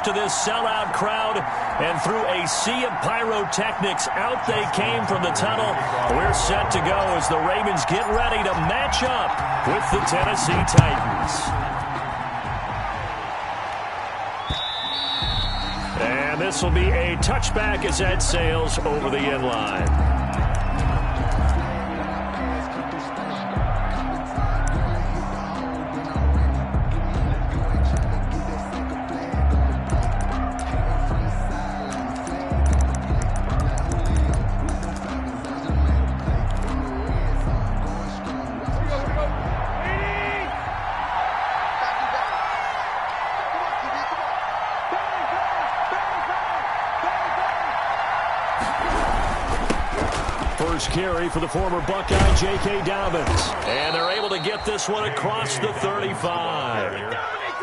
to this sellout crowd, and through a sea of pyrotechnics, out they came from the tunnel. We're set to go as the Ravens get ready to match up with the Tennessee Titans. And this will be a touchback as that sails over the end line. First carry for the former Buckeye, J.K. Dobbins. And they're able to get this one across the 35.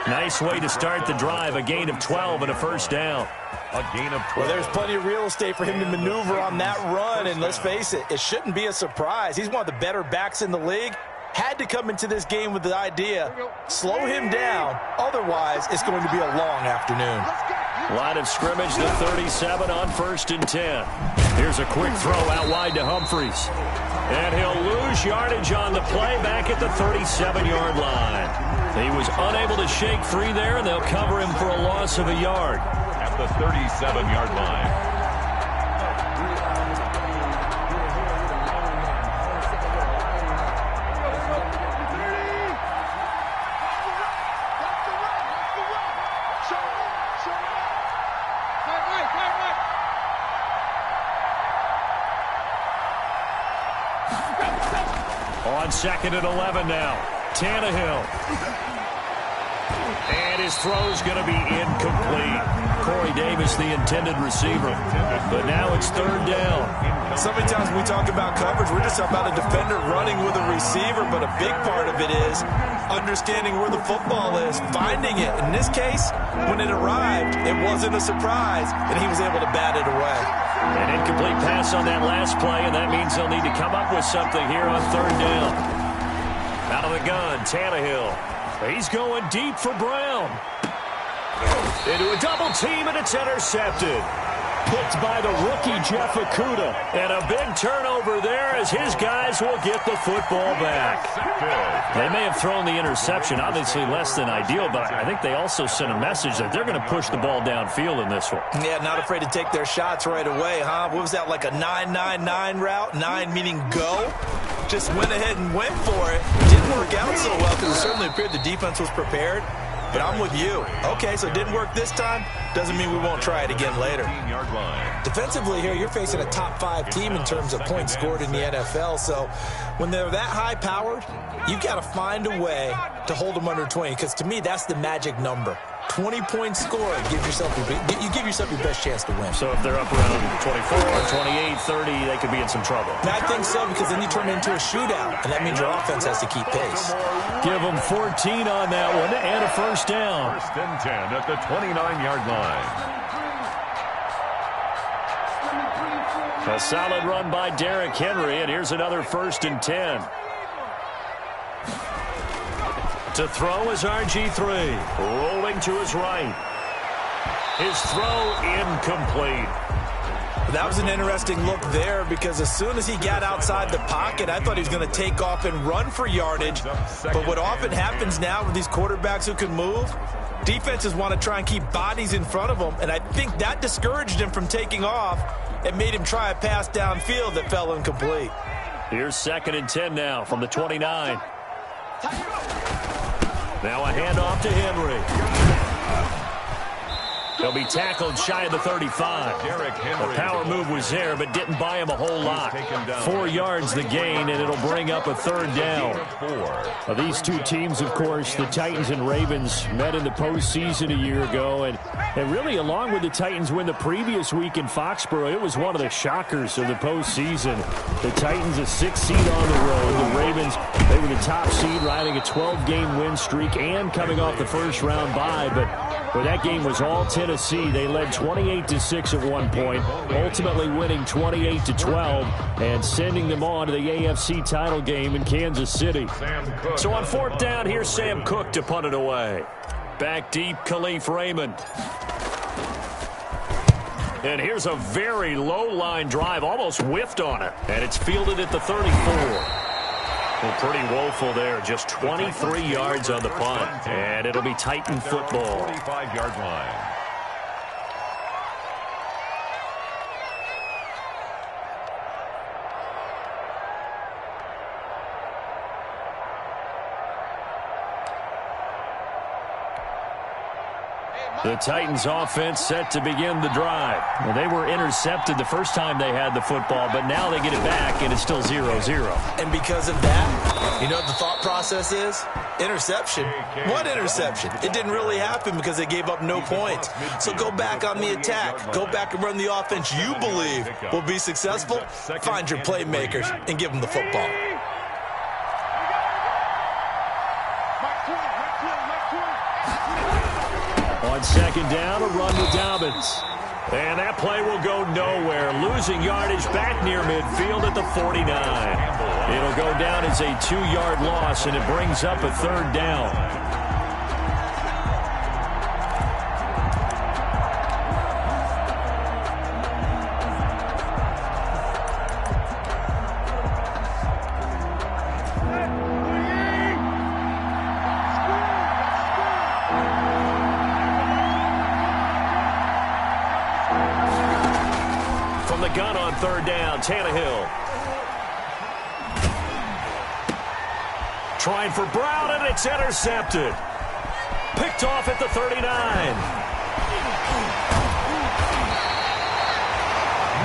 Nice way to start the drive. A gain of 12 and a first down. A gain of 12. Well, there's plenty of real estate for him to maneuver on that run. And let's face it, it shouldn't be a surprise. He's one of the better backs in the league. Had to come into this game with the idea, slow him down. Otherwise, it's going to be a long afternoon. Line of scrimmage, the 37 on 1st and 10. Here's a quick throw out wide to Humphries. And he'll lose yardage on the play back at the 37-yard line. He was unable to shake free there, and they'll cover him for a loss of a yard. At the 37-yard line. On 2nd and 11 now. Tannehill. And his throw's going to be incomplete. Corey Davis, the intended receiver. But now it's 3rd down. So many times when we talk about coverage, we're just talking about a defender running with a receiver. But a big part of it is understanding where the football is, finding it. In this case, when it arrived, it wasn't a surprise, and he was able to bat it away. An incomplete pass on that last play, and that means they'll need to come up with something here on 3rd down. Out of the gun, Tannehill. He's going deep for Brown. Into a double team, and it's intercepted. Picked by the rookie, Jeff Okudah. And a big turnover there as his guys will get the football back. They may have thrown the interception, obviously less than ideal, but I think they also sent a message that they're going to push the ball downfield in this one. Yeah, not afraid to take their shots right away, huh? What was that, like a 9-9-9 route? 9 meaning go? Just went ahead and went for it. Didn't work out so well because it certainly appeared the defense was prepared. But I'm with you. Okay, so it didn't work this time. Doesn't mean we won't try it again later. Defensively here, you're facing a top 5 team in terms of points scored in the NFL. So when they're that high-powered, you've got to find a way to hold them under 20. Because to me, that's the magic number. 20 points scored. You give yourself your best chance to win. So if they're up around 24, 28, 30, they could be in some trouble. I think so, because then you turn it into a shootout, and that means your offense has to keep pace. Give them 14 on that one, and a first down. 1st and 10 at the 29-yard line. A solid run by Derrick Henry, and here's another 1st and 10. To throw is RG3, rolling to his right. His throw incomplete. That was an interesting look there because as soon as he got outside the pocket, I thought he was going to take off and run for yardage. But what often happens now with these quarterbacks who can move, defenses want to try and keep bodies in front of them, and I think that discouraged him from taking off and made him try a pass downfield that fell incomplete. Here's 2nd and 10 now from the 29. Now a handoff to Henry. He'll be tackled shy of the 35. The power move was there, but didn't buy him a whole lot. 4 yards the gain, and it'll bring up a 3rd down. These two teams, of course, the Titans and Ravens, met in the postseason a year ago, and really along with the Titans win the previous week in Foxborough, it was one of the shockers of the postseason. The Titans a 6th seed on the road. The Ravens, they were the top seed, riding a 12-game win streak and coming off the first-round bye, but that game was all Tennessee. They led 28-6 at one point, ultimately winning 28-12 and sending them on to the AFC title game in Kansas City. So on 4th down, here's Sam Cook to punt it away. Back deep, Khalif Raymond. And here's a very low-line drive, almost whiffed on it. And it's fielded at the 34. Well, pretty woeful there. Just 23 yards on the punt. And it'll be Titan football. 45-yard line. The Titans offense set to begin the drive. Well, they were intercepted the first time they had the football, but now they get it back, and it's still 0-0. And because of that, you know what the thought process is? Interception. What interception? It didn't really happen because they gave up no points. So go back on the attack. Go back and run the offense you believe will be successful. Find your playmakers and give them the football. On second down, a run to Dobbins. And that play will go nowhere. Losing yardage back near midfield at the 49. It'll go down as a 2-yard loss, and it brings up a third down. From the gun on third down, Tannehill. Trying for Brown, and it's intercepted. Picked off at the 39.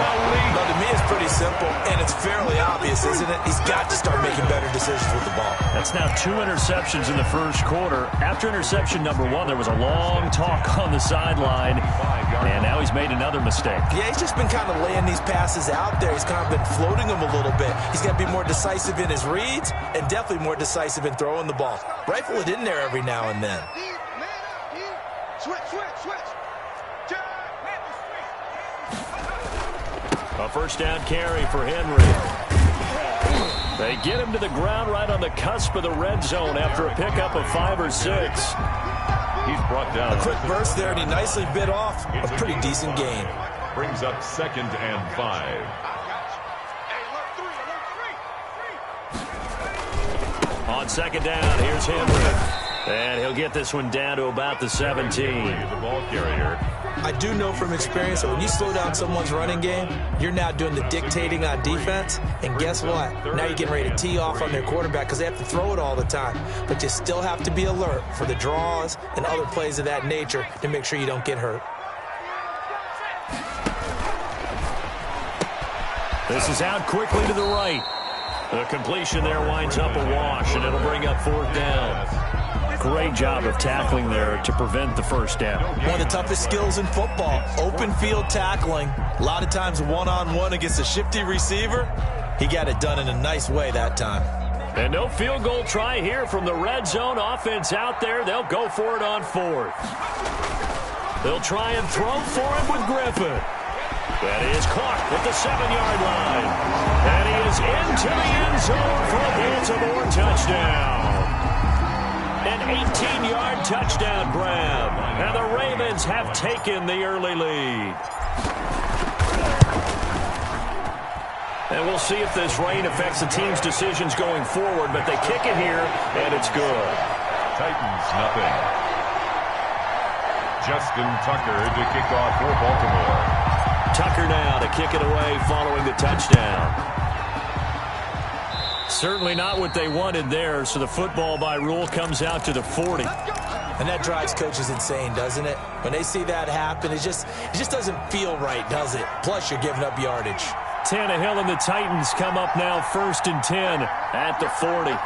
Well, to me, it's pretty simple, and it's fairly obvious, isn't it? He's got to start making better decisions with the ball. That's now 2 interceptions in the first quarter. After interception number 1, there was a long talk on the sideline, and now he's made another mistake. Yeah, he's just been kind of laying these passes out there. He's kind of been floating them a little bit. He's got to be more decisive in his reads and definitely more decisive in throwing the ball. Rifle it in there every now and then. A first down carry for Henry. They get him to the ground right on the cusp of the red zone after a pickup of 5 or 6. He's brought down. A quick burst there, and he nicely bit off a pretty decent gain. Brings up 2nd and 5. On second down, here's Henry. And he'll get this one down to about the 17. The ball carrier. I do know from experience that when you slow down someone's running game, you're now doing the dictating on defense. And guess what? Now you're getting ready to tee off on their quarterback because they have to throw it all the time. But you still have to be alert for the draws and other plays of that nature to make sure you don't get hurt. This is out quickly to the right. The completion there winds up a wash, and it'll bring up 4th down. Great job of tackling there to prevent the first down. One of the toughest skills in football, open field tackling. A lot of times one-on-one against a shifty receiver. He got it done in a nice way that time. And no field goal try here from the red zone offense out there. They'll go for it on 4th. They'll try and throw for him with Griffin. That is caught at the 7-yard line. And he is into the end zone for a Baltimore touchdown. An 18-yard touchdown grab. And the Ravens have taken the early lead. And we'll see if this rain affects the team's decisions going forward, but they kick it here, and it's good. Titans, nothing. Justin Tucker to kick off for Baltimore. Tucker now to kick it away following the touchdown. Certainly not what they wanted there, so the football by rule comes out to the 40. And that drives coaches insane, doesn't it? When they see that happen, it just doesn't feel right, does it? Plus, you're giving up yardage. Tannehill and the Titans come up now 1st and 10 at the 40.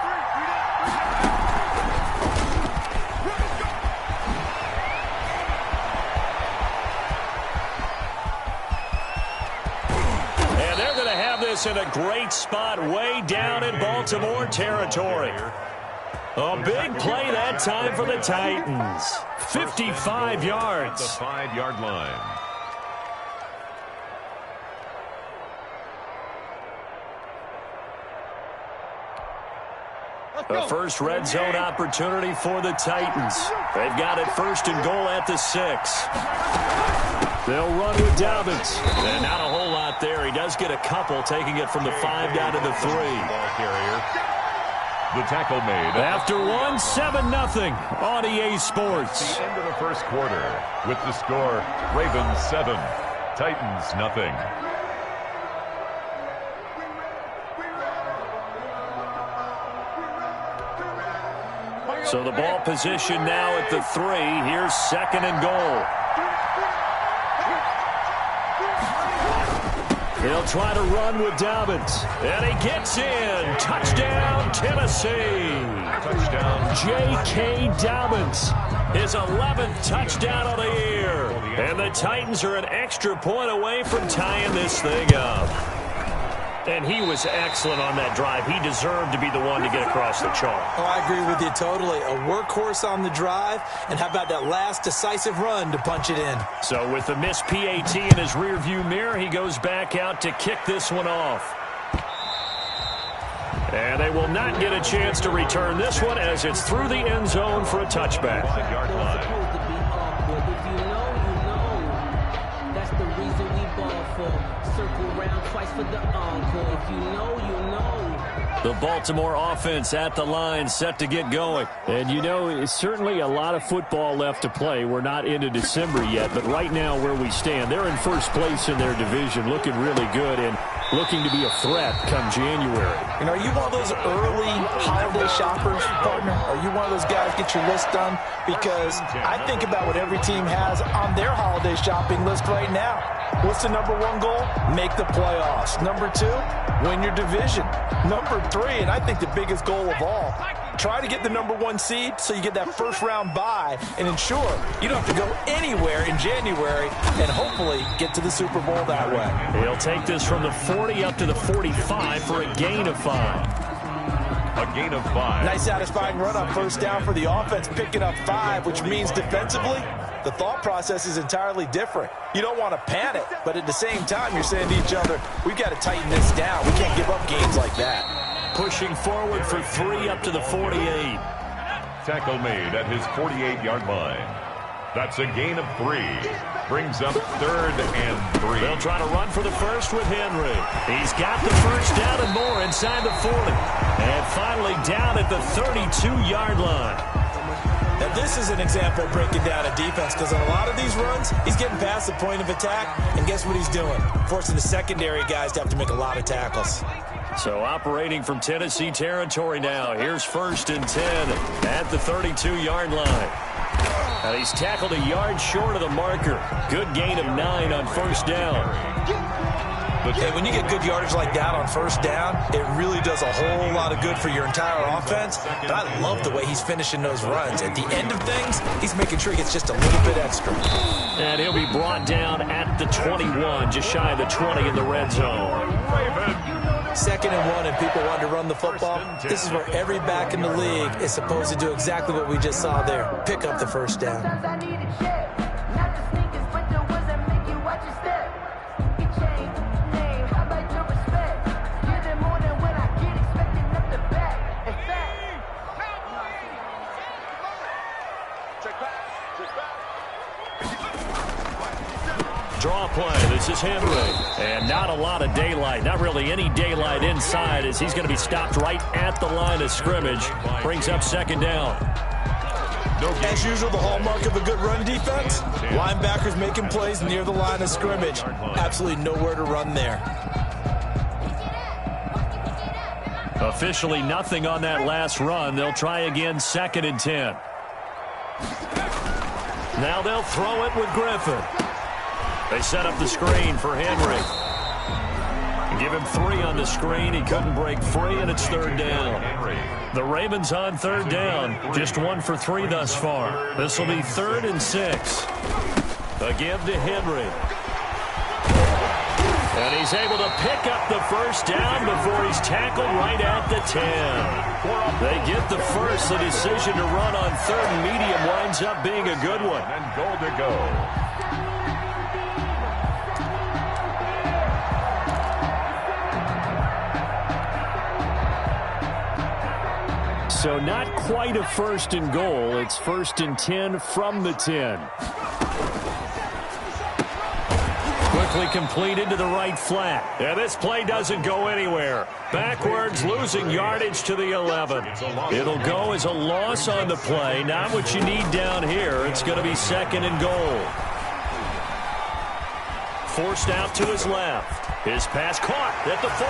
In a great spot way down in Baltimore territory. A big play that time for the Titans. 55 yards. The 5-yard line. A first red zone opportunity for the Titans. They've got it 1st and goal at the 6. They'll run with Dobbins. And not a whole lot there. He does get a couple, taking it from the 5 down to the 3. Ball carrier. The tackle made. After 1, 7-0 on EA Sports. The end of the first quarter with the score, Ravens 7, Titans nothing. So the ball position now at the 3. Here's 2nd and goal. They'll try to run with Dobbins. And he gets in. Touchdown, Tennessee. Touchdown. J.K. Dobbins. His 11th touchdown of the year. And the Titans are an extra point away from tying this thing up. And he was excellent on that drive. He deserved to be the one to get across the chalk. Oh, I agree with you totally. A workhorse on the drive, and how about that last decisive run to punch it in? So with the missed PAT in his rearview mirror, he goes back out to kick this one off. And they will not get a chance to return this one as it's through the end zone for a touchback. Yard line. That's the reason we ball for. Circle round twice for the encore. If you know, you know. The Baltimore offense at the line, set to get going. And you know, it's certainly a lot of football left to play. We're not into December yet, but right now where we stand, they're in first place in their division, looking really good and looking to be a threat come January. And are you one of those early holiday shoppers, partner? Are you one of those guys get your list done? Because I think about what every team has on their holiday shopping list right now. What's the number 1 goal? Make the playoffs. Number 2, win your division. Number 3, and I think the biggest goal of all, try to get the number 1 seed so you get that first round bye and ensure you don't have to go anywhere in January and hopefully get to the Super Bowl that way. He'll take this from the 40 up to the 45 for a gain of 5. A gain of 5. Nice satisfying run on first down for the offense, picking up 5, which means defensively, the thought process is entirely different. You don't want to panic, but at the same time, you're saying to each other, we've got to tighten this down. We can't give up games like that. Pushing forward for 3 up to the 48. Tackle made at his 48-yard line. That's a gain of 3. Brings up 3rd and 3. They'll try to run for the first with Henry. He's got the first down and more inside the 40. And finally down at the 32-yard line. Now, this is an example of breaking down a defense because on a lot of these runs, he's getting past the point of attack, and guess what he's doing? Forcing the secondary guys to have to make a lot of tackles. So operating from Tennessee territory now. Here's 1st and 10 at the 32-yard line. And he's tackled a yard short of the marker. Good gain of 9 on first down. Hey, when you get good yardage like that on first down, it really does a whole lot of good for your entire offense. But I love the way he's finishing those runs. At the end of things, he's making sure he gets just a little bit extra. And he'll be brought down at the 21, just shy of the 20 in the red zone. 2nd and 1, and people want to run the football. This is where every back in the league is supposed to do exactly what we just saw there. Pick up the first down. Draw play. This is Henry. And not a lot of daylight. Not really any daylight inside as he's going to be stopped right at the line of scrimmage. Brings up 2nd down. As usual, the hallmark of a good run defense, linebackers making plays near the line of scrimmage. Absolutely nowhere to run there. Officially nothing on that last run. They'll try again 2nd and 10. Now they'll throw it with Griffin. They set up the screen for Henry. Give him 3 on the screen. He couldn't break free, and it's 3rd down. The Ravens on 3rd down. Just 1 for 3 thus far. This will be 3rd and 6. A give to Henry. And he's able to pick up the first down before he's tackled right at the 10. They get the first. The decision to run on 3rd and medium winds up being a good one. And goal to go. So not quite a 1st and goal. It's 1st and 10 from the 10. quickly completed to the right flat. And this play doesn't go anywhere. Backwards, losing yardage to the 11. It'll go as a loss on the play. Not what you need down here. It's going to be second and goal. Forced out to his left. His pass caught at the 4.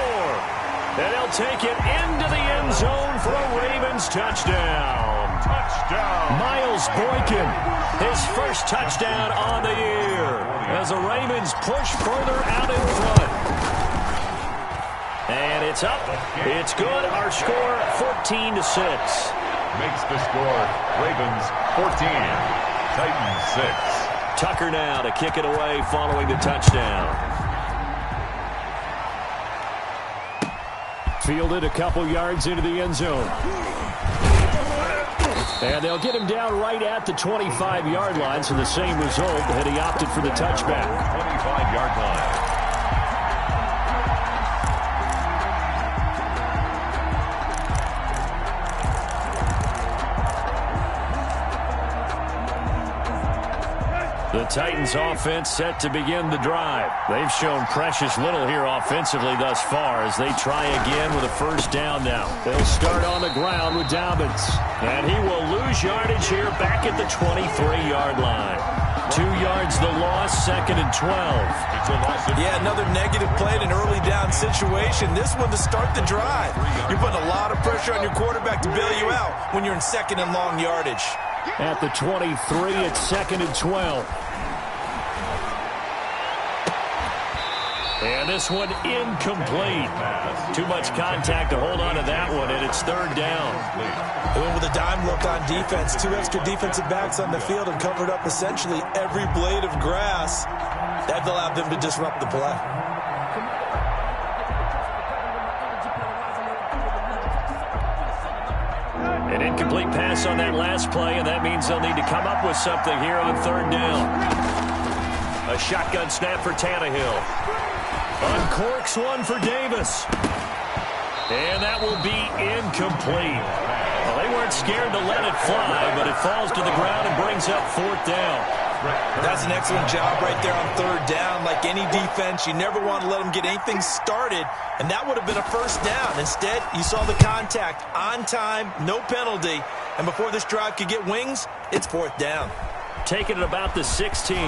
And he'll take it into the end zone for a Ravens touchdown. Touchdown. Miles Boykin, his first touchdown on the year as the Ravens push further out in front. And it's up. It's good. Our score 14-6. Makes the score Ravens 14, Titans 6. Tucker now to kick it away following the touchdown. Fielded a couple yards into the end zone. And they'll get him down right at the 25-yard line, so the same result had he opted for the touchback. 25-yard line. The Titans offense set to begin the drive. They've shown precious little here offensively thus far as they try again with a first down now. They'll start on the ground with Dobbins. And he will lose yardage here back at the 23-yard line. 2 yards the loss, second and 12. Yeah, another negative play in an early down situation. This one to start the drive. You're putting a lot of pressure on your quarterback to bail you out when you're in second and long yardage. At the 23, it's second and 12. And this one incomplete. Too much contact to hold on to that one, and it's third down. They went with a dime look on defense. 2 extra defensive backs on the field and covered up essentially every blade of grass. That allowed them to disrupt the play. An incomplete pass on that last play, and that means they'll need to come up with something here on third down. A shotgun snap for Tannehill. Uncorks one for Davis. And that will be incomplete. Well, they weren't scared to let it fly, but it falls to the ground and brings up fourth down. That's an excellent job right there on third down. Like any defense, you never want to let them get anything started, and that would have been a first down. Instead, you saw the contact on time, no penalty, and before this drive could get wings, it's fourth down. Taking it about the 16.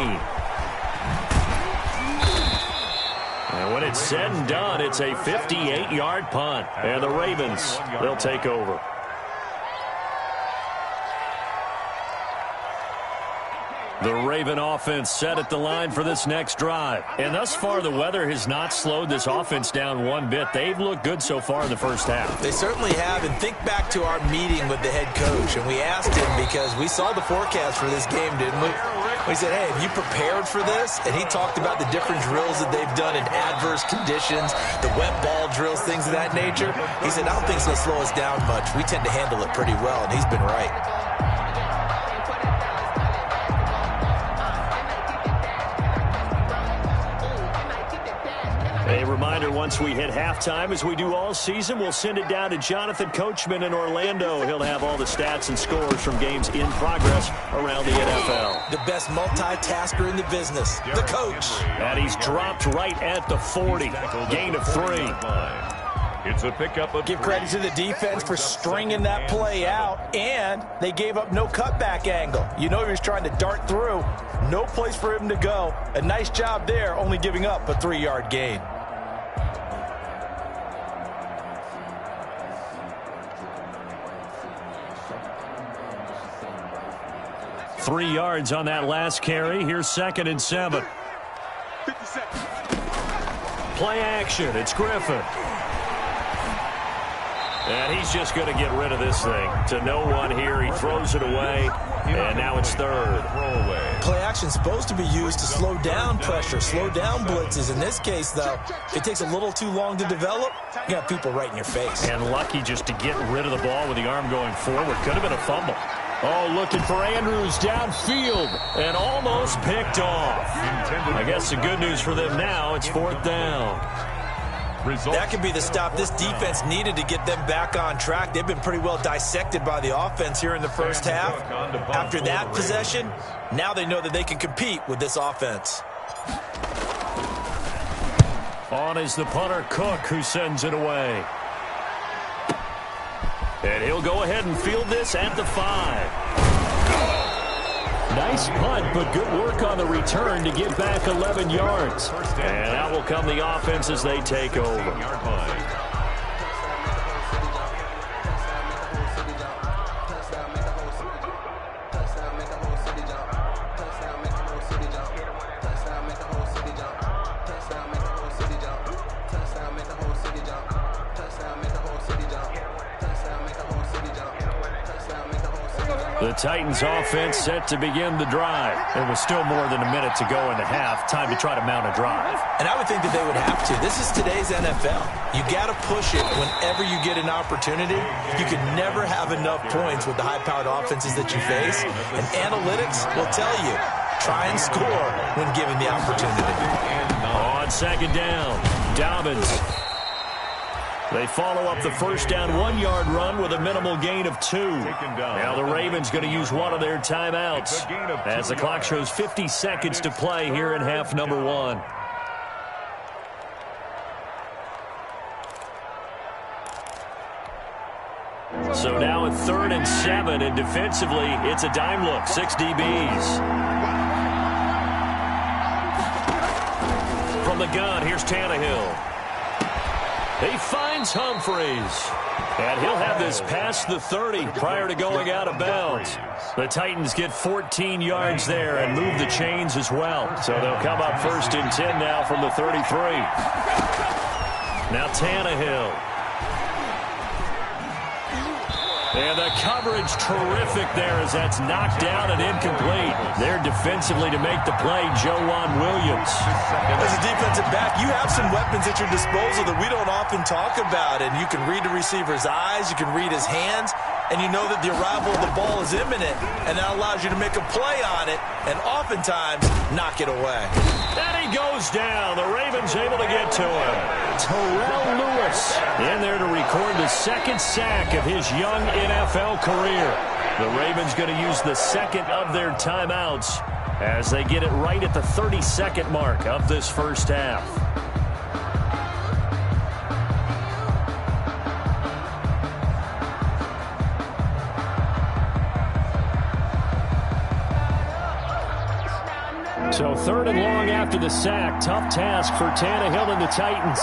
And when it's said and done, it's a 58-yard punt. And the Ravens, they'll take over. The Raven offense set at the line for this next drive. And thus far, the weather has not slowed this offense down one bit. They've looked good so far in the first half. They certainly have. And think back to our meeting with the head coach. And we asked him because we saw the forecast for this game, didn't we? We said, hey, have you prepared for this? And he talked about the different drills that they've done in adverse conditions, the wet ball drills, things of that nature. He said, I don't think it's going to slow us down much. We tend to handle it pretty well, and he's been right. A reminder, once we hit halftime, as we do all season, we'll send it down to Jonathan Coachman in Orlando. He'll have all the stats and scores from games in progress around the NFL. The best multitasker in the business, the coach. And he's dropped right at the 40. Gain of 3. It's a pickup of Give credit to the defense for stringing that play out, and they gave up no cutback angle. You know he was trying to dart through. No place for him to go. A nice job there, only giving up a 3-yard gain. Three yards on that last carry. Here's second and 7. Play action. It's Griffin. And he's just going to get rid of this thing. To no one here. He throws it away. And now it's third. Play action is supposed to be used to slow down pressure, slow down blitzes. In this case, though, if it takes a little too long to develop, you got people right in your face. And lucky just to get rid of the ball with the arm going forward. Could have been a fumble. Oh, looking for Andrews downfield and almost picked off. I guess the good news for them now, it's fourth down. That could be the stop this defense needed to get them back on track. They've been pretty well dissected by the offense here in the first half. After that possession, now they know that they can compete with this offense. On is the punter, Cook, who sends it away. And he'll go ahead and field this at the 5. Nice punt, but good work on the return to get back 11 yards. And out will come the offense as they take over. The Titans offense set to begin the drive. There was still more than a minute to go in the half. Time to try to mount a drive. And I would think that they would have to. This is today's NFL. You got to push it whenever you get an opportunity. You can never have enough points with the high-powered offenses that you face. And analytics will tell you, try and score when given the opportunity. On second down, Dobbins. They follow up the first down 1-yard run with a minimal gain of 2. Now the Ravens going to use one of their timeouts as the clock shows 50 seconds to play here in half number 1. So now at 3rd and 7, and defensively it's a dime look, 6 DBs. From the gun, here's Tannehill. He finds Humphreys. And he'll have this past the 30 prior to going out of bounds. The Titans get 14 yards there and move the chains as well. So they'll come up 1st and 10 now from the 33. Now Tannehill. And the coverage terrific there as that's knocked down and incomplete. There defensively to make the play, Joejuan Williams. As a defensive back, you have some weapons at your disposal that we don't often talk about. And you can read the receiver's eyes, you can read his hands, and you know that the arrival of the ball is imminent. And that allows you to make a play on it and oftentimes knock it away. And he goes down. The Ravens able to get to him. Terrell Lewis in there to record the 2nd sack of his young NFL career. The Ravens going to use the 2nd of their timeouts as they get it right at the 30-second mark of this first half. So 3rd and long after the sack. Tough task for Tannehill and the Titans.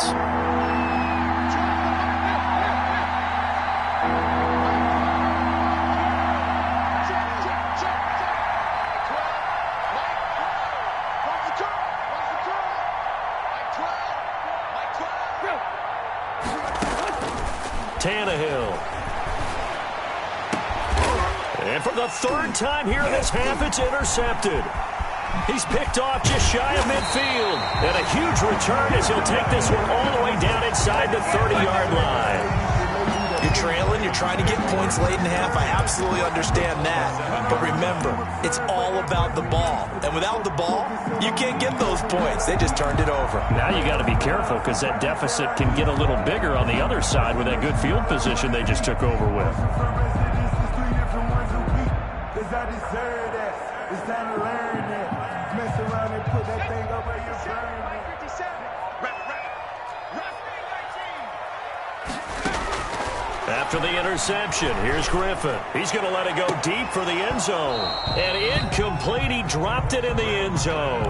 Tannehill. And for the 3rd time here in this half, it's intercepted. He's picked off just shy of midfield. And a huge return as he'll take this one all the way down inside the 30-yard line. You're trailing, you're trying to get points late in half. I absolutely understand that. But remember, it's all about the ball. And without the ball, you can't get those points. They just turned it over. Now you got to be careful because that deficit can get a little bigger on the other side with that good field position they just took over with. It's time to learn that. Mess around and put that thing up where you're burning. After the interception, here's Griffin. He's going to let it go deep for the end zone. And incomplete. He dropped it in the end zone.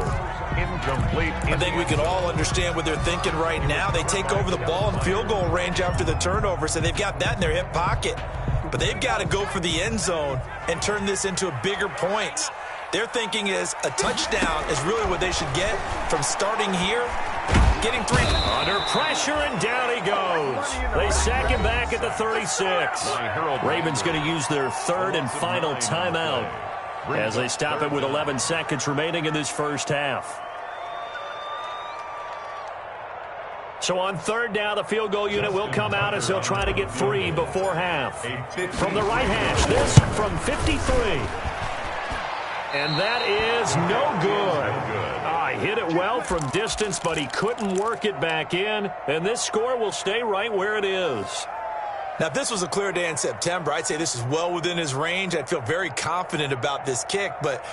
Incomplete. I think we can all understand what they're thinking right now. They take over the ball in field goal range after the turnover, so they've got that in their hip pocket. But they've got to go for the end zone and turn this into a bigger point. Their thinking is a touchdown is really what they should get from starting here, getting 3. Under pressure, and down he goes. They sack him back at the 36. Ravens going to use their 3rd and final timeout as they stop it with 11 seconds remaining in this first half. So on 3rd down, the field goal unit will come out as they'll try to get 3 before half. From the right hash, this from 53. And that is no good. Hit it well from distance, but he couldn't work it back in. And this score will stay right where it is. Now, if this was a clear day in September, I'd say this is well within his range. I'd feel very confident about this kick. But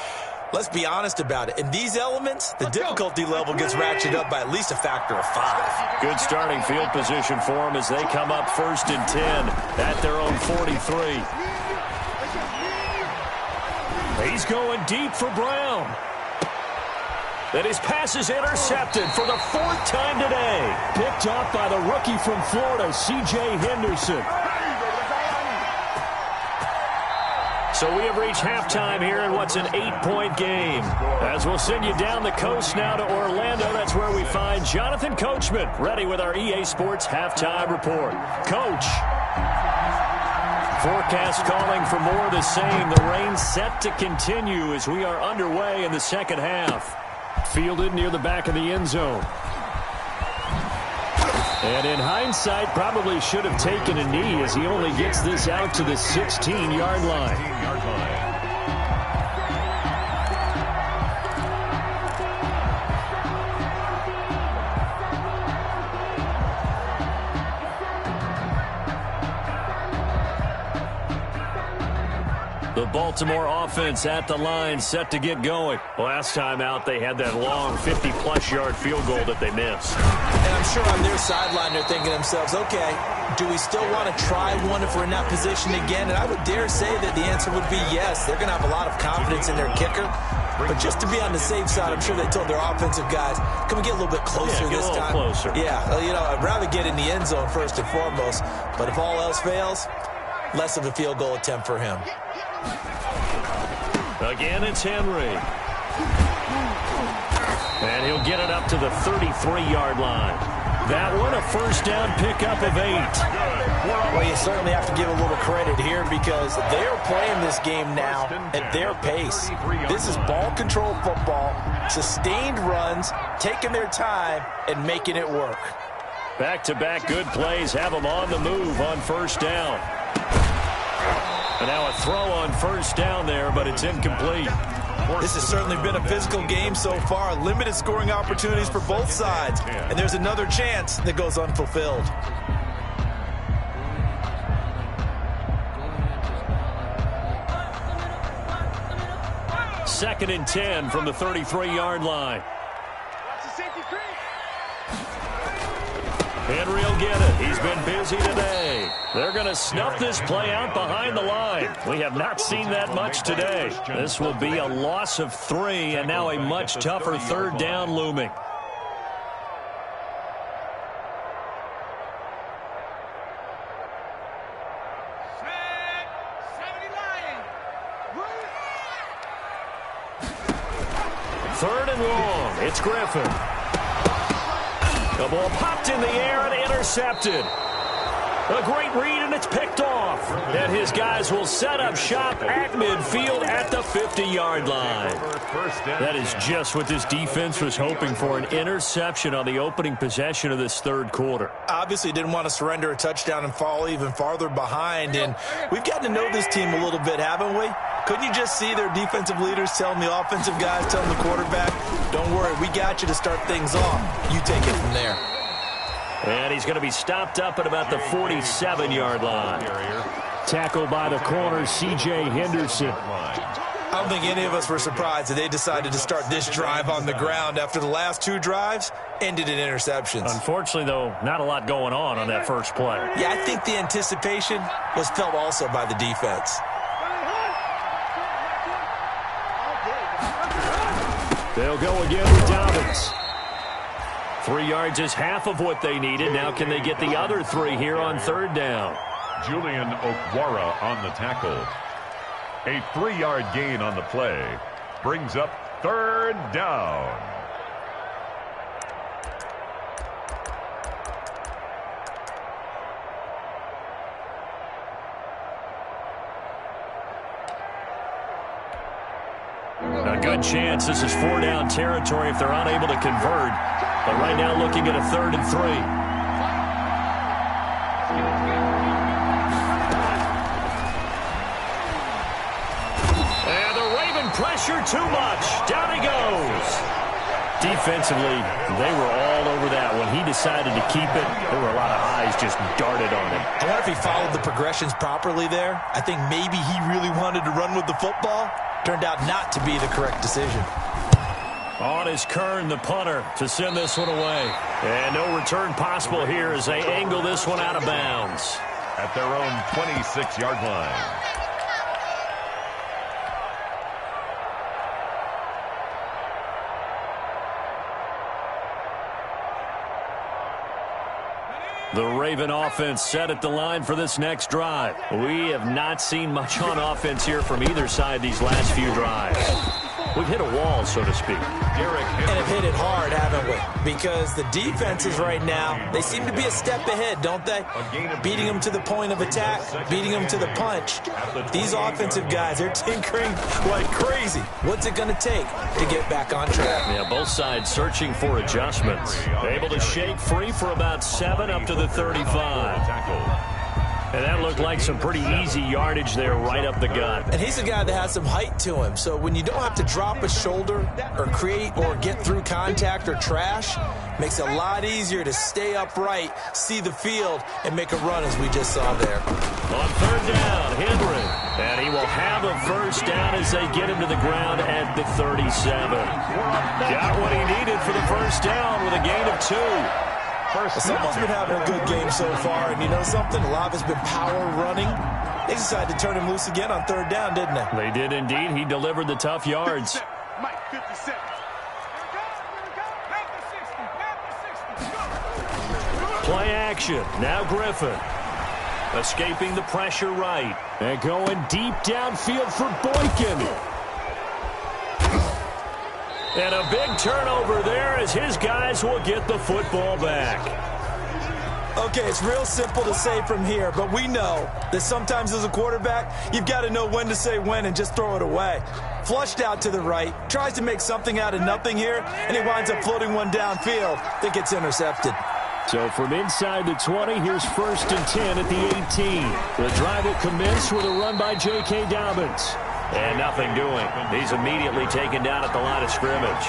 Let's be honest about it. In these elements, the difficulty level gets ratcheted up by at least a factor of 5. Good starting field position for them as they come up 1st and 10 at their own 43. He's going deep for Brown. And his pass is intercepted for the 4th time today. Picked off by the rookie from Florida, C.J. Henderson. So we have reached halftime here in what's an 8-point game. As we'll send you down the coast now to Orlando, that's where we find Jonathan Coachman, ready with our EA Sports Halftime Report. Coach. Forecast calling for more of the same. The rain set to continue as we are underway in the second half. Fielded near the back of the end zone. And in hindsight, probably should have taken a knee as he only gets this out to the 16-yard line. The Baltimore offense at the line, set to get going. Last time out, they had that long 50-plus yard field goal that they missed. And I'm sure on their sideline, they're thinking to themselves, okay, do we still want to try one if we're in that position again? And I would dare say that the answer would be yes. They're going to have a lot of confidence in their kicker. But just to be on the safe side, I'm sure they told their offensive guys, can we get a little bit closer this time? Closer. Yeah, you know, I'd rather get in the end zone first and foremost. But if all else fails, less of a field goal attempt for him. Again, it's Henry. And he'll get it up to the 33-yard line. That one, a first down pickup of 8. Well, you certainly have to give a little credit here because they're playing this game now at their pace. This is ball control football, sustained runs, taking their time, and making it work. Back-to-back good plays have them on the move on first down. And now a throw on first down there, but it's incomplete. This has certainly been a physical game so far. Limited scoring opportunities for both sides. And there's another chance that goes unfulfilled. Second and 10 from the 33-yard line. Henry will get it. He's been busy today. They're going to snuff this play out behind the line. We have not seen that much today. This will be a loss of 3, and now a much tougher third down looming. Third and long. It's Griffin. The ball popped in the air and intercepted. A great read, and it's picked off. And his guys will set up shop at midfield at the 50-yard line. That is just what this defense was hoping for, an interception on the opening possession of this third quarter. Obviously didn't want to surrender a touchdown and fall even farther behind. And we've gotten to know this team a little bit, haven't we? Couldn't you just see their defensive leaders telling the offensive guys, telling the quarterback, don't worry, we got you to start things off. You take it from there. And he's going to be stopped up at about the 47-yard line. Tackled by the corner, C.J. Henderson. I don't think any of us were surprised that they decided to start this drive on the ground after the last 2 drives ended in interceptions. Unfortunately, though, not a lot going on that first play. Yeah, I think the anticipation was felt also by the defense. They'll go again with Dobbins. 3 yards is half of what they needed. Now can they get the other 3 here on third down? Julian Okwara on the tackle. A 3-yard gain on the play brings up third down. A good chance this is 4-down territory if they're unable to convert. But right now looking at a 3rd and 3. And the Raven pressure too much. Down he goes. Defensively, they were all over that. When he decided to keep it, there were a lot of eyes just darted on him. I wonder if he followed the progressions properly there. I think maybe he really wanted to run with the football. Turned out not to be the correct decision. On is Kern, the punter, to send this one away. And no return possible here as they angle this one out of bounds. At their own 26-yard line. The Raven offense set at the line for this next drive. We have not seen much on offense here from either side these last few drives. We've hit a wall, so to speak. And have hit it hard, haven't we? Because the defenses right now, they seem to be a step ahead, don't they? Beating them to the point of attack, beating them to the punch. These offensive guys, they're tinkering like crazy. What's it going to take to get back on track? Yeah, both sides searching for adjustments. Able to shake free for about 7 up to the 35. And that looked like some pretty easy yardage there right up the gut. And he's a guy that has some height to him, so when you don't have to drop a shoulder or create or get through contact or trash, makes it a lot easier to stay upright, see the field, and make a run as we just saw there. On third down, Henry. And he will have a first down as they get him to the ground at the 37. Got what he needed for the first down with a gain of 2. Someone's been having a good game so far, and you know something? A lot has been power running. They decided to turn him loose again on third down, didn't they? They did indeed. He delivered the tough yards. Mike, 57. Play action. Now Griffin. Escaping the pressure right. And going deep downfield for Boykin. And a big turnover there as his guys will get the football back. Okay, it's real simple to say from here, but we know that sometimes as a quarterback, you've got to know when to say when and just throw it away. Flushed out to the right, tries to make something out of nothing here, and he winds up floating one downfield that gets intercepted. So from inside the 20, here's 1st and 10 at the 18. The drive will commence with a run by J.K. Dobbins. And nothing doing. He's immediately taken down at the line of scrimmage.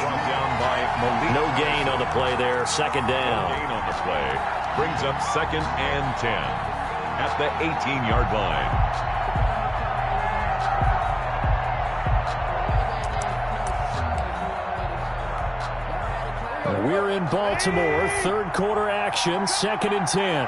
No gain on the play there. 2nd down. Gain on the play brings up 2nd and 10 at the 18-yard line. We're in Baltimore. 3rd quarter action. 2nd and 10.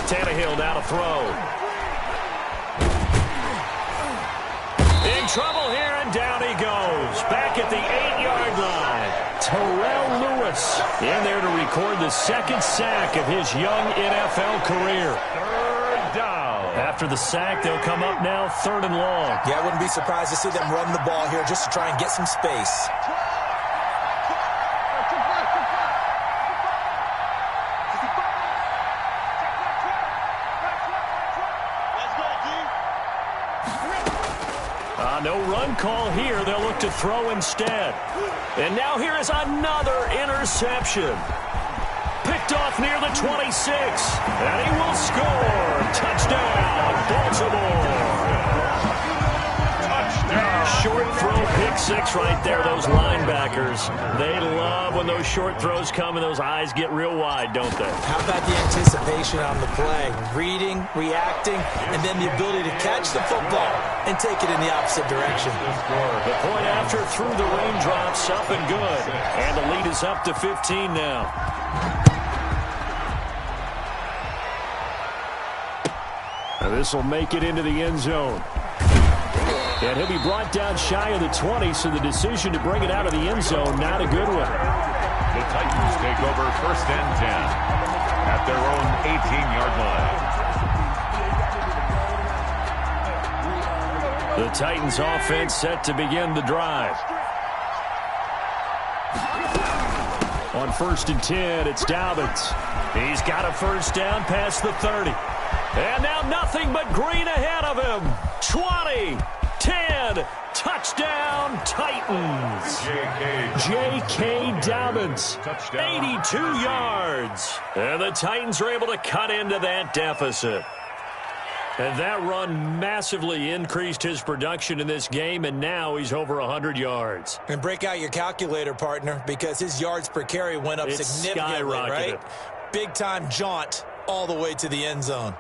Tannehill now to throw. In trouble here, and down he goes. Back at the 8-yard line. Terrell Lewis in there to record the 2nd sack of his young NFL career. 3rd down. After the sack, they'll come up now 3rd and long. Yeah, I wouldn't be surprised to see them run the ball here just to try and get some space. No run call here. They'll look to throw instead. And now here is another interception. Picked off near the 26. And he will score. Touchdown, Baltimore. Short throw, pick 6 right there. Those linebackers, they love when those short throws come and those eyes get real wide, don't they? How about the anticipation on the play? Reading, reacting, and then the ability to catch the football and take it in the opposite direction. The point after through the raindrops, up and good. And the lead is up to 15 now. Now this will make it into the end zone. And he'll be brought down shy of the 20, so the decision to bring it out of the end zone, not a good one. The Titans take over 1st and 10 at their own 18-yard line. The Titans offense set to begin the drive. On 1st and 10, it's Dobbins. He's got a first down past the 30. And now nothing but green ahead of him. 20. 10. Touchdown, Titans. J.K. Dobbins, 82 yards. And the Titans are able to cut into that deficit. And that run massively increased his production in this game, and now he's over 100 yards. And break out your calculator, partner, because his yards per carry went up significantly, right? Big-time jaunt all the way to the end zone.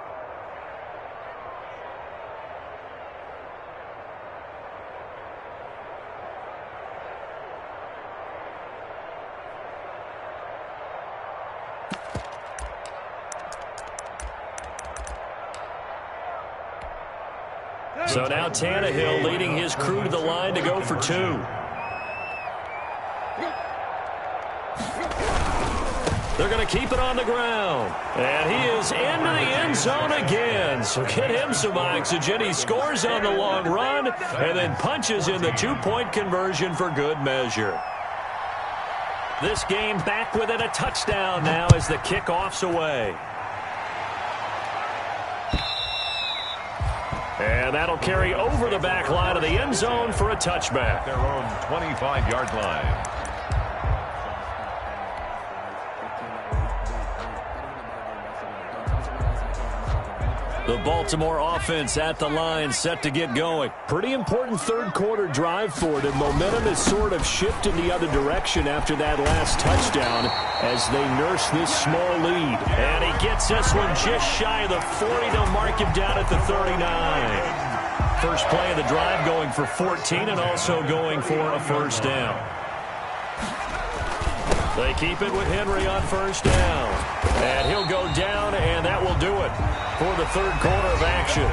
So now Tannehill leading his crew to the line to go for 2. They're going to keep it on the ground. And he is into the end zone again. So get him some oxygen. He scores on the long run and then punches in the 2-point conversion for good measure. This game back within a touchdown now as the kickoff's away. And that'll carry over the back line of the end zone for a touchback. Their own 25-yard line. The Baltimore offense at the line, set to get going. Pretty important third-quarter drive for them. Momentum has sort of shifted the other direction after that last touchdown as they nurse this small lead. And he gets this one just shy of the 40. They'll mark him down at the 39. First play of the drive going for 14 and also going for a first down. They keep it with Henry on first down. And he'll go down, and that will do it for the third quarter of action.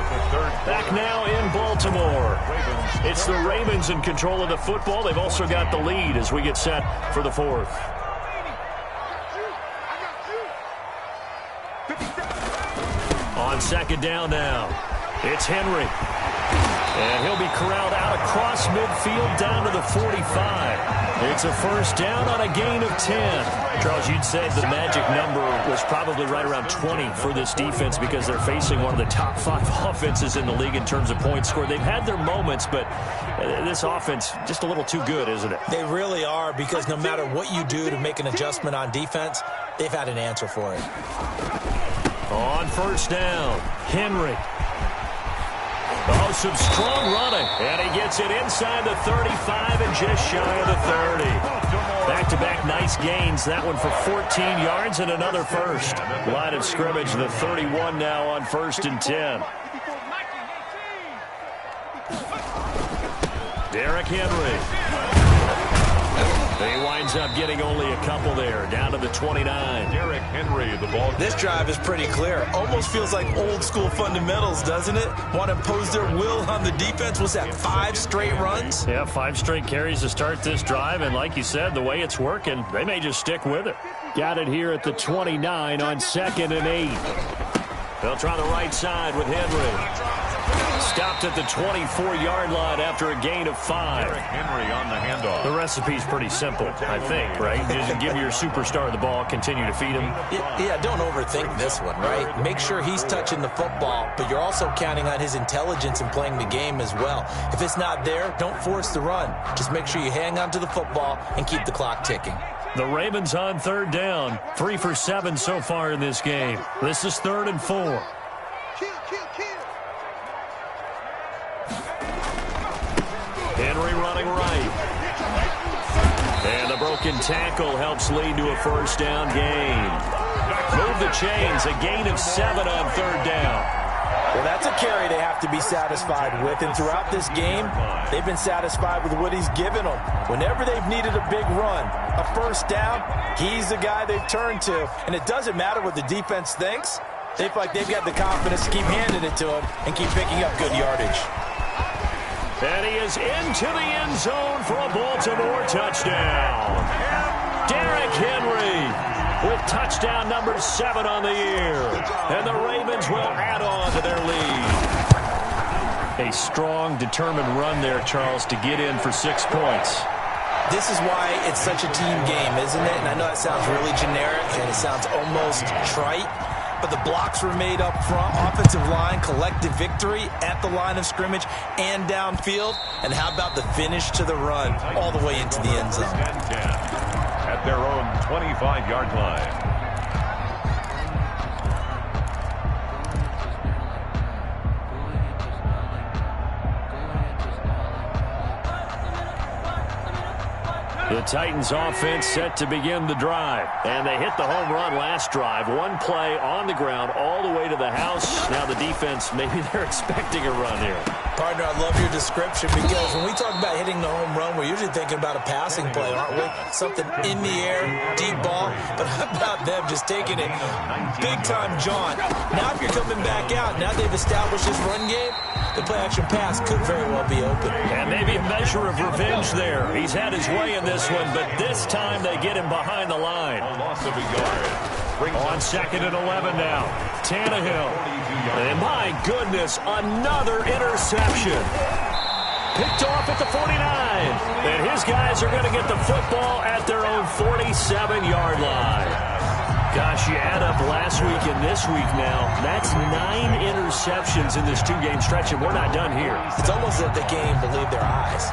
Back now in Baltimore. It's the Ravens in control of the football. They've also got the lead as we get set for the fourth. On second down now, it's Henry. And he'll be corralled out across midfield down to the 45. It's a first down on a gain of 10. Charles, you'd said the magic number was probably right around 20 for this defense because they're facing one of the top 5 offenses in the league in terms of points scored. They've had their moments, but this offense just a little too good, isn't it? They really are, because no matter what you do to make an adjustment on defense, they've had an answer for it. On first down, Henry. Oh, some strong running. And he gets it inside the 35 and just shy of the 30. Back-to-back nice gains. That one for 14 yards and another first. Line of scrimmage, the 31 now on first and 10. Derrick Henry. He winds up getting only a couple there, down to the 29. Derrick Henry, the ball. This drive is pretty clear. Almost feels like old school fundamentals, doesn't it? Want to impose their will on the defense. Was that 5 straight runs? Yeah, 5 straight carries to start this drive, and like you said, the way it's working, they may just stick with it. Got it here at the 29 on 2nd and 8. They'll try the right side with Henry. Stopped at the 24-yard line after a gain of 5. Derrick Henry on the handoff. The recipe's pretty simple, I think, right? Just give your superstar the ball, continue to feed him. Yeah, don't overthink this one, right? Make sure he's touching the football, but you're also counting on his intelligence in playing the game as well. If it's not there, don't force the run. Just make sure you hang on to the football and keep the clock ticking. The Ravens on third down. 3 for 7 so far in this game. This is 3rd and 4. Henry running right. And the broken tackle helps lead to a first down gain. Move the chains, a gain of 7 on third down. Well, that's a carry they have to be satisfied with. And throughout this game, they've been satisfied with what he's given them. Whenever they've needed a big run, a first down, he's the guy they've turned to. And it doesn't matter what the defense thinks. They feel like they've got the confidence to keep handing it to him and keep picking up good yardage. And he is into the end zone for a Baltimore touchdown. Derrick Henry with touchdown number 7 on the year. And the Ravens will add on to their lead. A strong, determined run there, Charles, to get in for 6 points. This is why it's such a team game, isn't it? And I know that sounds really generic and it sounds almost trite. but the blocks were made up front. Offensive line, collective victory at the line of scrimmage and downfield. And how about the finish to the run all the way into the end zone? At their own 25-yard line. The Titans offense set to begin the drive. And they hit the home run last drive. One play on the ground all the way to the house. Now the defense, maybe they're expecting a run here. Partner, I love your description because when we talk about hitting the home run, we're usually thinking about a passing play, aren't we? Something in the air, deep ball. But how about them just taking it big-time jaunt? Now if you're coming back out, now they've established this run game, the play-action pass could very well be open. And maybe a measure of revenge there. He's had his way in this one, but this time they get him behind the line. A loss of a yard. On 2nd and 11 now. Tannehill. And my goodness, another interception. Picked off at the 49. And his guys are going to get the football at their own 47-yard line. Gosh, you add up last week and this week now, that's 9 interceptions in this two-game stretch, and we're not done here. It's almost that they can't even believe their eyes.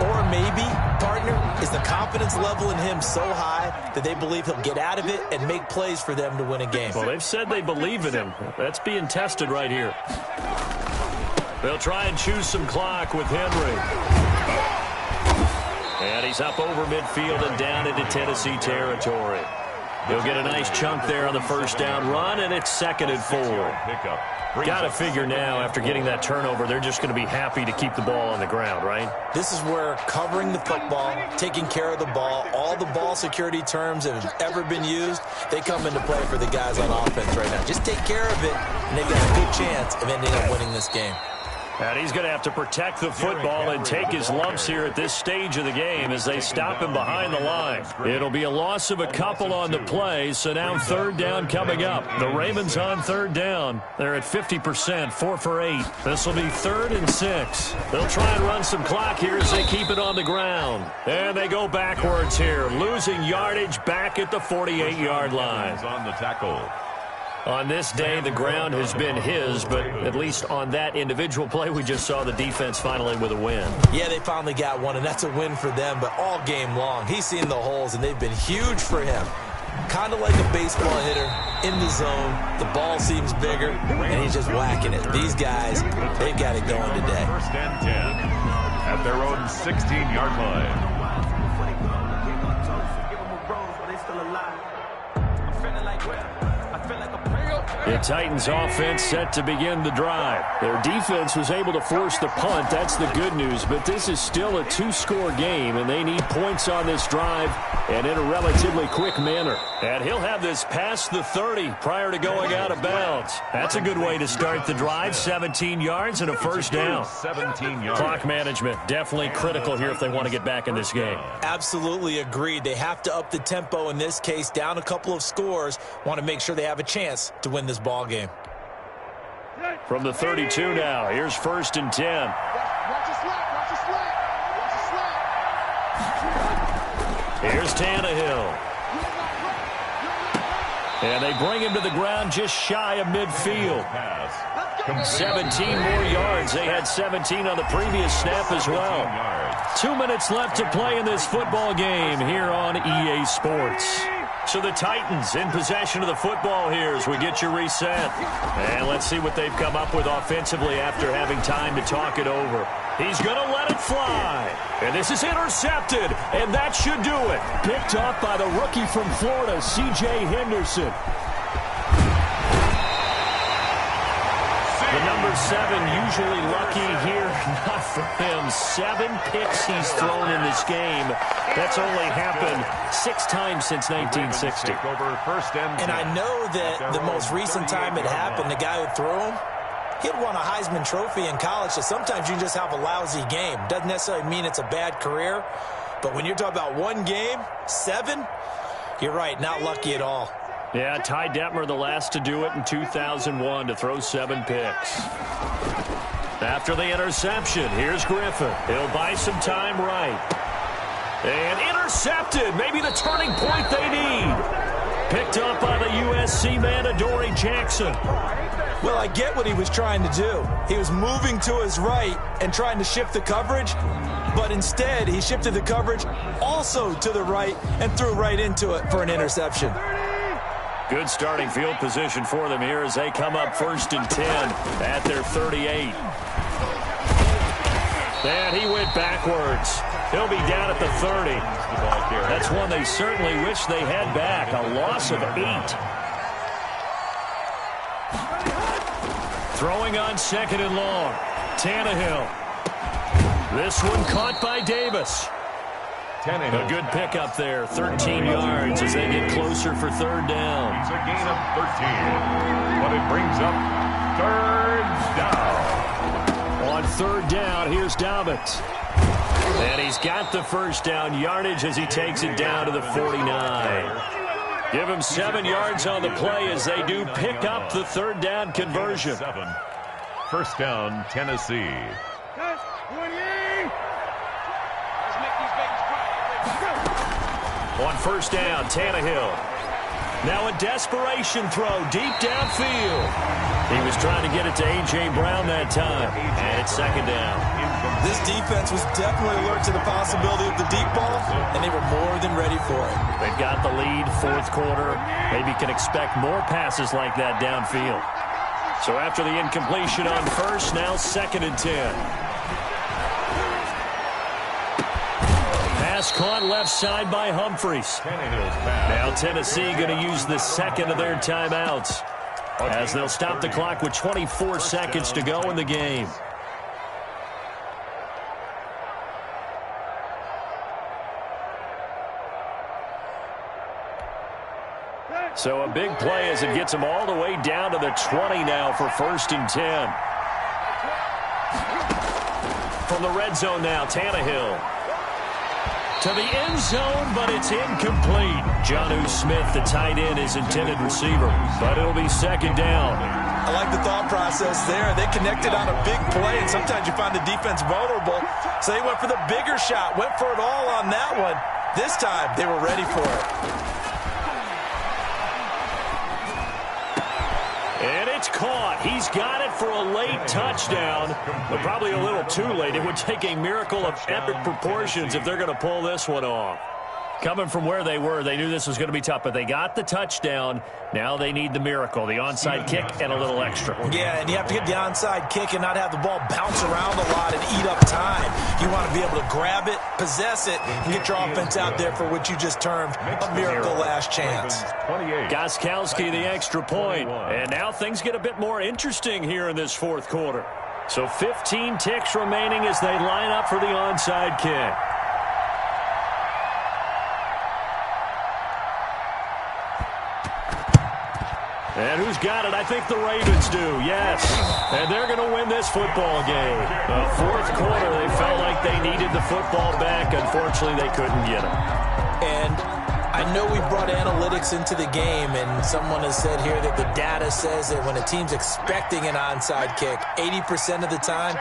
Or maybe, partner, is the confidence level in him so high that they believe he'll get out of it and make plays for them to win a game. Well, they've said they believe in him. That's being tested right here. They'll try and choose some clock with Henry. And he's up over midfield and down into Tennessee territory. He'll get a nice chunk there on the first down run, and it's 2nd and 4. Got to figure now, after getting that turnover, they're just going to be happy to keep the ball on the ground, right? This is where covering the football, taking care of the ball, all the ball security terms that have ever been used, they come into play for the guys on offense right now. Just take care of it, and they've got a good chance of ending up winning this game. And he's going to have to protect the football and take his lumps here at this stage of the game as they stop him behind the line. It'll be a loss of a couple on the play, so now 3rd down coming up. The Ravens on 3rd down. They're at 50%, 4 for 8. This will be 3rd and 6. They'll try and run some clock here as they keep it on the ground. And they go backwards here, losing yardage back at the 48-yard line. On the tackle. On this day, the ground has been his, but at least on that individual play, we just saw the defense finally with a win. Yeah, they finally got one, and that's a win for them, but all game long, he's seen the holes, and they've been huge for him. Kind of like a baseball hitter in the zone. The ball seems bigger, and he's just whacking it. These guys, they've got it going today. 1st and 10 at their own 16-yard line. The Titans offense set to begin the drive. Their defense was able to force the punt. That's the good news. But this is still a 2-score game, and they need points on this drive and in a relatively quick manner. And he'll have this past the 30 prior to going out of bounds. That's a good way to start the drive. 17 yards and a first down. 17 yards. Clock management definitely critical here if they want to get back in this game. Absolutely agreed. They have to up the tempo in this case, down a couple of scores. Want to make sure they have a chance to win this ball game. From the 32 now, here's 1st and 10. Here's Tannehill. And they bring him to the ground just shy of midfield. 17 more yards. They had 17 on the previous snap as well. 2 minutes left to play in this football game here on EA Sports. So the Titans in possession of the football here as we get you reset. And let's see what they've come up with offensively after having time to talk it over. He's going to let it fly. And this is intercepted. And that should do it. Picked up by the rookie from Florida, C.J. Henderson. The number 7 usually lucky here. Not for him. 7 picks he's thrown in this game. That's only happened 6 times since 1960. And I know that the most recent time it happened, the guy who threw him, he'd won a Heisman Trophy in college, so sometimes you just have a lousy game. Doesn't necessarily mean it's a bad career, but when you're talking about one game, 7, you're right, not lucky at all. Yeah, Ty Detmer, the last to do it in 2001, to throw 7 picks. After the interception, here's Griffin. He'll buy some time right. And intercepted. Maybe the turning point they need. Picked up by the USC man, Adoree Jackson. Well, I get what he was trying to do. He was moving to his right and trying to shift the coverage, but instead he shifted the coverage also to the right and threw right into it for an interception. Good starting field position for them here as they come up 1st and 10 at their 38. And he went backwards. He'll be down at the 30. That's one they certainly wish they had back. A loss of 8. Throwing on 2nd and long. Tannehill. This one caught by Davis. A good pickup there. 13 yards as they get closer for 3rd down. It's a gain of 13. But it brings up 3rd down. On 3rd down, here's Dobbins. And he's got the 1st down yardage as he takes it down to the 49. Give him 7 yards on the play as they do pick up the 3rd down conversion. 1st down, Tennessee. On 1st down, Tannehill. Now a desperation throw deep downfield. He was trying to get it to A.J. Brown that time. And it's 2nd down. This defense was definitely alert to the possibility of the deep ball, and they were more than ready for it. They've got the lead, 4th quarter. Maybe can expect more passes like that downfield. So after the incompletion on 1st, now 2nd and 10. Pass caught left side by Humphreys. Now Tennessee going to use the 2nd of their timeouts as they'll stop the clock with 24 seconds to go in the game. So a big play as it gets them all the way down to the 20 now for 1st and 10. From the red zone now, Tannehill. To the end zone, but it's incomplete. Jonnu Smith, the tight end, is intended receiver, but it'll be 2nd down. I like the thought process there. They connected on a big play, and sometimes you find the defense vulnerable. So they went for the bigger shot, went for it all on that one. This time, they were ready for it. And it's caught. He's got it for a late touchdown, but probably a little too late. It would take a miracle of epic proportions if they're going to pull this one off. Coming from where they were, they knew this was going to be tough, but they got the touchdown. Now they need the miracle, the onside kick and a little extra. Yeah, and you have to get the onside kick and not have the ball bounce around a lot and eat up time. You want to be able to grab it, possess it, and get your offense out there for what you just termed a miracle last chance. Gostkowski, the extra point. And now things get a bit more interesting here in this 4th quarter. So 15 ticks remaining as they line up for the onside kick. And who's got it? I think the Ravens do, yes. And they're going to win this football game. The 4th quarter, they felt like they needed the football back. Unfortunately, they couldn't get it. And I know we brought analytics into the game, and someone has said here that the data says that when a team's expecting an onside kick, 80% of the time,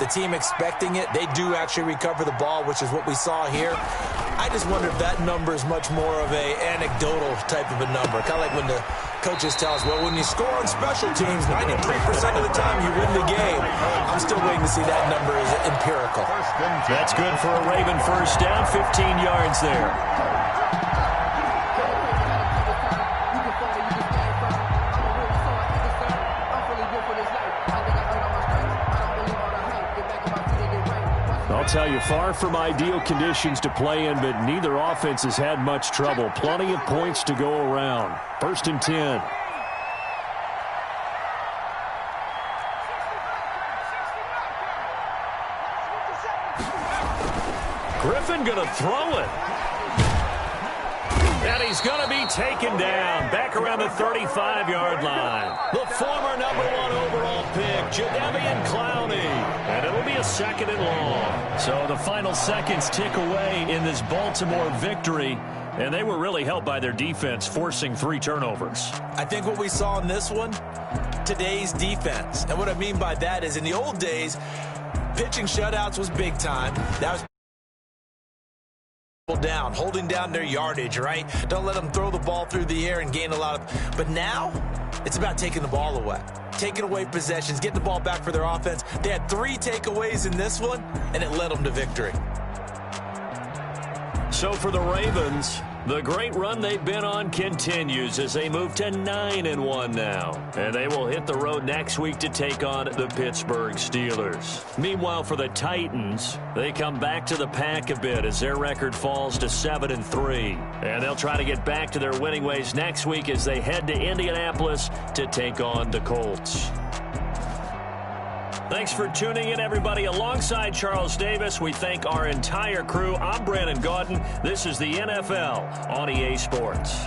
the team expecting it, they do actually recover the ball, which is what we saw here. I just wonder if that number is much more of a anecdotal type of a number. Kind of like when the coaches tell us, well, when you score on special teams, 93% of the time you win the game. I'm still waiting to see that number is empirical. That's good for a Raven 1st down, 15 yards there. I'll tell you, far from ideal conditions to play in, but neither offense has had much trouble. Plenty of points to go around. 1st and 10. Griffin going to throw it. And he's going to be taken down back around the 35-yard line. The former #1 overall pick, Jadeveon Clowney. And it'll be a 2nd and long. So the final seconds tick away in this Baltimore victory. And they were really helped by their defense, forcing 3 turnovers. I think what we saw in this one, today's defense. And what I mean by that is in the old days, pitching shutouts was big time. That was down, holding down their yardage, right? Don't let them throw the ball through the air and gain a lot of. But now, It's about taking the ball away. Taking away possessions, getting the ball back for their offense. They had 3 takeaways in this one, and it led them to victory. So for the Ravens, the great run they've been on continues as they move to 9-1 now. And they will hit the road next week to take on the Pittsburgh Steelers. Meanwhile, for the Titans, they come back to the pack a bit as their record falls to 7-3. And they'll try to get back to their winning ways next week as they head to Indianapolis to take on the Colts. Thanks for tuning in, everybody. Alongside Charles Davis, we thank our entire crew. I'm Brandon Gaudin. This is the NFL on EA Sports.